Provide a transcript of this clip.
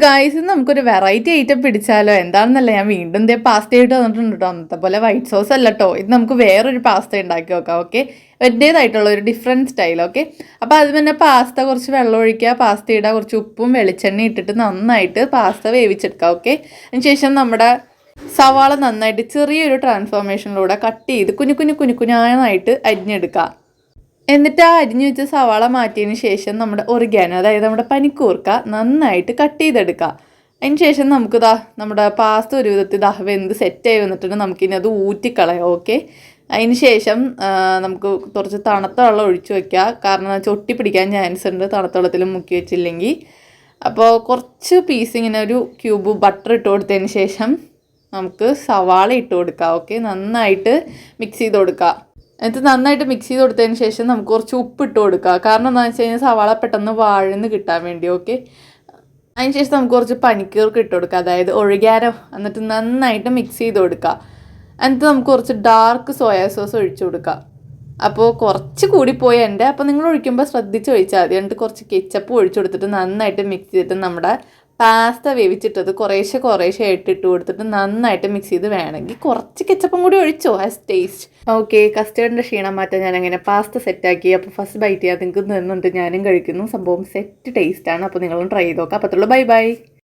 Guys നമുക്കൊരു variety item പിടിച്ചാലോ എന്താണെന്നല്ല ഞാൻ വീണ്ടും ഇതേ പാസ്ത ആയിട്ട് വന്നിട്ടുണ്ട് കേട്ടോ. അന്നത്തെ പോലെ വൈറ്റ് സോസ് അല്ല കേട്ടോ, ഇത് നമുക്ക് വേറൊരു പാസ്ത ഉണ്ടാക്കി നോക്കാം. ഓക്കെ, എൻ്റേതായിട്ടുള്ള ഒരു ഡിഫറെൻറ്റ് സ്റ്റൈൽ. ഓക്കെ, അപ്പോൾ അത് തന്നെ പാസ്ത കുറച്ച് വെള്ളം ഒഴിക്കുക, പാസ്ത ഇടുക, കുറച്ച് ഉപ്പും വെളിച്ചെണ്ണ ഇട്ടിട്ട് നന്നായിട്ട് പാസ്ത വേവിച്ചെടുക്കുക. ഓക്കെ, അതിനുശേഷം നമ്മുടെ സവാള നന്നായിട്ട് ചെറിയൊരു ട്രാൻസ്ഫോർമേഷനിലൂടെ കട്ട് ചെയ്ത് കുഞ്ഞായിട്ട് അരിഞ്ഞെടുക്കുക. എന്നിട്ട് ആ അരിഞ്ഞു വെച്ച സവാള മാറ്റിയതിന് ശേഷം നമ്മുടെ ഒറിഗാനോ, അതായത് നമ്മുടെ പനിക്കൂർക്ക നന്നായിട്ട് കട്ട് ചെയ്തെടുക്കുക. അതിന് ശേഷം നമുക്ക് നമ്മുടെ പാസ്ത ഒരു വിധത്തിൽ വെന്ത് സെറ്റായി വന്നിട്ടുണ്ട്. നമുക്കിനി അത് ഊറ്റിക്കളയാം. ഓക്കെ, അതിന് ശേഷം നമുക്ക് കുറച്ച് തണുത്ത വെള്ളം ഒഴിച്ചു വയ്ക്കുക. കാരണം ചൊട്ടി പിടിക്കാൻ ചാൻസ് ഉണ്ട് തണുത്ത വെള്ളത്തിൽ മുക്കി വെച്ചില്ലെങ്കിൽ. അപ്പോൾ കുറച്ച് പീസ് ഇങ്ങനെ ഒരു ക്യൂബ് ബട്ടർ ഇട്ട് കൊടുത്തതിന് ശേഷം നമുക്ക് സവാള ഇട്ട് കൊടുക്കുക. ഓക്കെ, നന്നായിട്ട് മിക്സ് ചെയ്ത് കൊടുക്കുക. എന്നിട്ട് നന്നായിട്ട് മിക്സ് ചെയ്ത് കൊടുത്തതിന് ശേഷം നമുക്ക് കുറച്ച് ഉപ്പ് ഇട്ട് കൊടുക്കുക. കാരണം എന്താണെന്ന് വെച്ച് കഴിഞ്ഞാൽ സവാള പെട്ടെന്ന് വഴന്ന് കിട്ടാൻ വേണ്ടി. ഓക്കെ, അതിന് ശേഷം നമുക്ക് കുറച്ച് പനിക്കൂർക്ക ഇട്ട് കൊടുക്കുക, അതായത് ഒഴികാരോ. എന്നിട്ട് നന്നായിട്ട് മിക്സ് ചെയ്ത് കൊടുക്കുക. എന്നിട്ട് നമുക്ക് കുറച്ച് ഡാർക്ക് സോയാ സോസ് ഒഴിച്ചു കൊടുക്കുക. അപ്പോൾ കുറച്ച് കൂടിപ്പോയി എൻ്റെ, അപ്പോൾ നിങ്ങൾ ഒഴിക്കുമ്പോൾ ശ്രദ്ധിച്ച് ഒഴിച്ചാൽ മതി. എന്നിട്ട് കുറച്ച് കെച്ചപ്പ് ഒഴിച്ചു കൊടുത്തിട്ട് നന്നായിട്ട് മിക്സ് ചെയ്തിട്ട് നമ്മുടെ പാസ്ത വേവിച്ചിട്ടത് കുറേശ്ശെ ആയിട്ട് ഇട്ട് കൊടുത്തിട്ട് നന്നായിട്ട് മിക്സ് ചെയ്ത് വേണമെങ്കിൽ കുറച്ച് കെച്ചപ്പും കൂടി ഒഴിച്ചോ ആസ് ടേസ്റ്റ്. ഓക്കെ, കസ്റ്റേർഡിൻ്റെ ക്ഷീണം മാറ്റാൻ ഞാൻ അങ്ങനെ പാസ്ത സെറ്റാക്കി. അപ്പോൾ ഫസ്റ്റ് ബൈറ്റ് ചെയ്യാൻ നിങ്ങൾക്ക് നിന്നുണ്ട്, ഞാനും കഴിക്കുന്നു. സംഭവം സെറ്റ് ടേസ്റ്റാണ്. അപ്പോൾ നിങ്ങളും ട്രൈ ചെയ്ത് നോക്കാം. അപ്പോൾ ബൈ ബൈ.